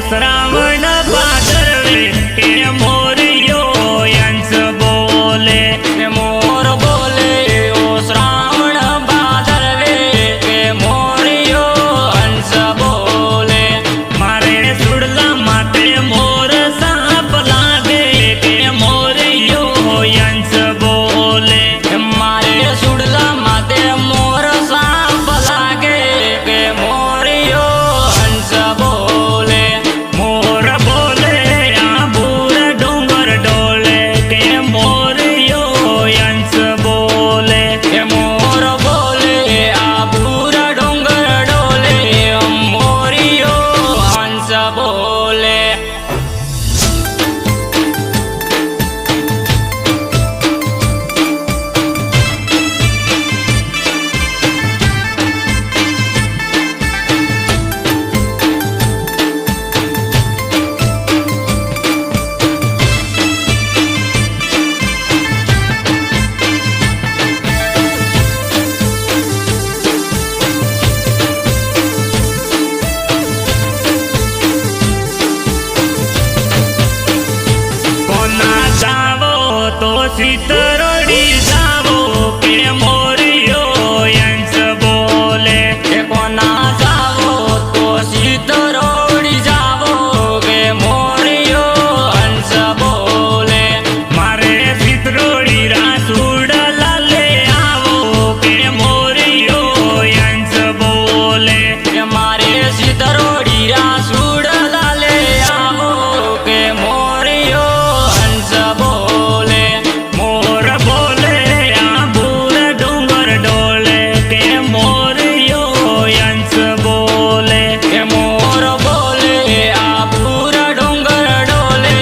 श्रावण भादरवे के Moreau Jens बोले मोर बोले ओ श्रावण भादरवे के मोरियो हंस बोले मारे सुड़ला माते मोर साप लागे के मोरियो यंस बोले मारे सुड़ला माते मोर साप लागे के मोरियो हंस बोले मोर बोले आबूर डोंगर डोले के मोरियो यंस बोले मोर बोले आबूर डोंगर डोले मोरियो हंस बोले। कोना जावो तो सीतरोड़ी जावो के मोरियो यंस बोले कोना जावो तो सीतरोड़ी जावो के मोरियो हंस बोले मारे सीतरोड़ी रासूड़ लाले आवो के मोरियो यंस बोले मारे सीतरोड़ी रासूड़ लाले आवो के मोरियो हंस बोले मोर बोले आबूर डोंगर डोले के मोरियो यंस बोले मोर बोले आबूर डोंगर डोले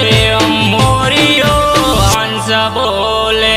मोरियो हंस बोले।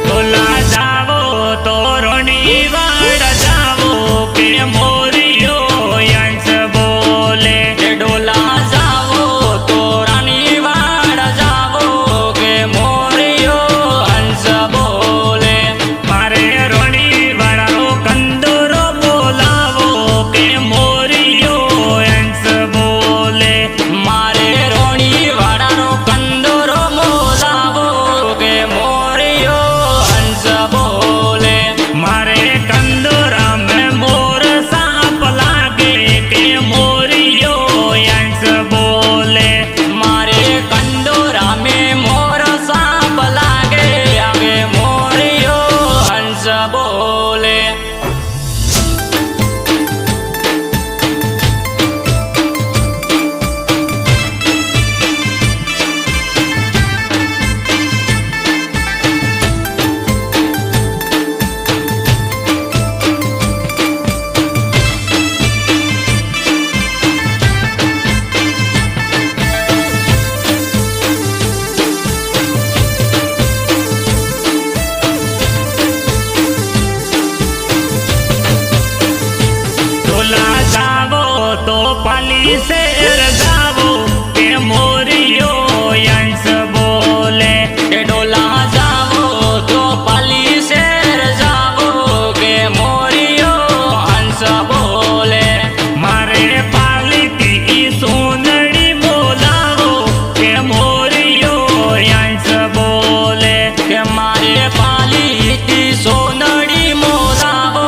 डोला जावो तो रोनीवाड़ जावो के मोरियो यंस बोले डोला जावो तो रानीवाड़ जावो के मोरियो हंस बोले मारे रोनीवाड़ा रो कंदोरो बोलावो के मोरियो यंस बोले मारे रोनीवाड़ा रो कंदोरो बोलावो के मोरियो हंस बोले मारे कंदोरा में मोर साप लागे के मोरियो यंस बोले मारे कंदोरा में मोर साप लागे आगे मोरियो हंस बोले। डोला जावो तो पाली शेर जावो के मोरियो यंस बोले डोला जावो तो पाली शेर जावो के मोरियो हंस बोले मारे पाली की सोनड़ी बोलावो के मोरियो यंस बोले के मारे पाली की सोनड़ी मोलावो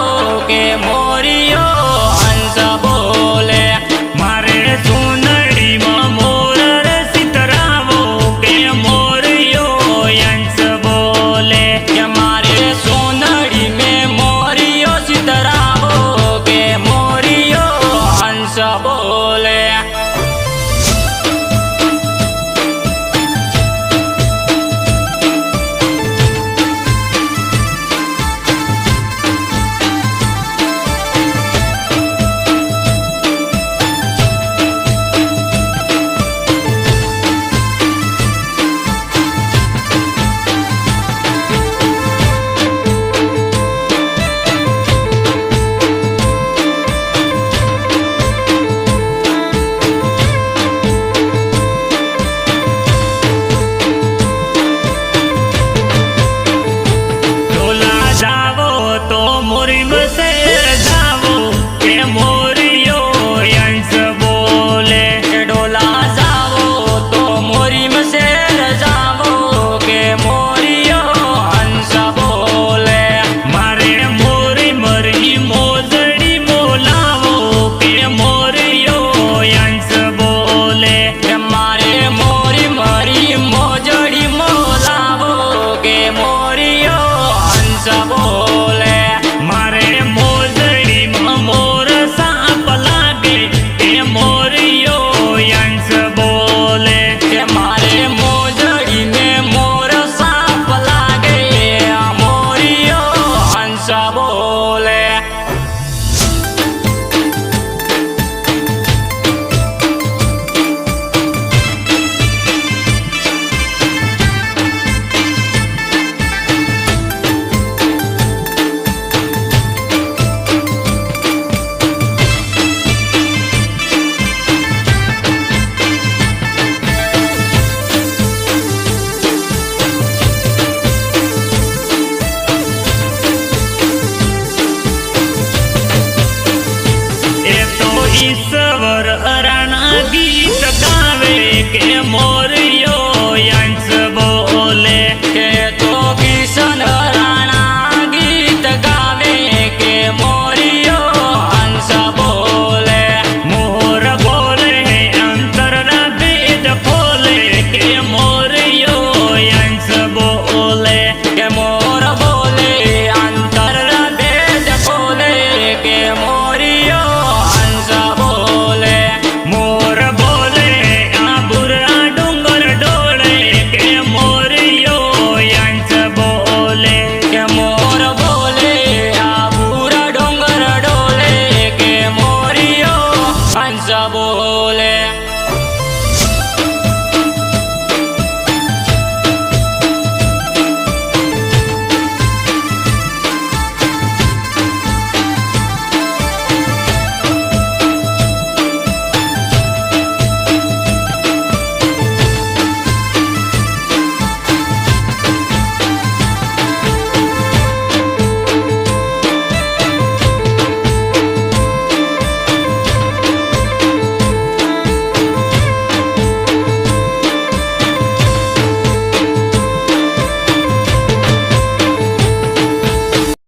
के मोरियो हंस बोले मारे सोनड़ी में मोर सितरावो के मोरियो यंस बोले के मारे सोनड़ी में मोरियो सितरावो के मोरियो हंस बोले। કે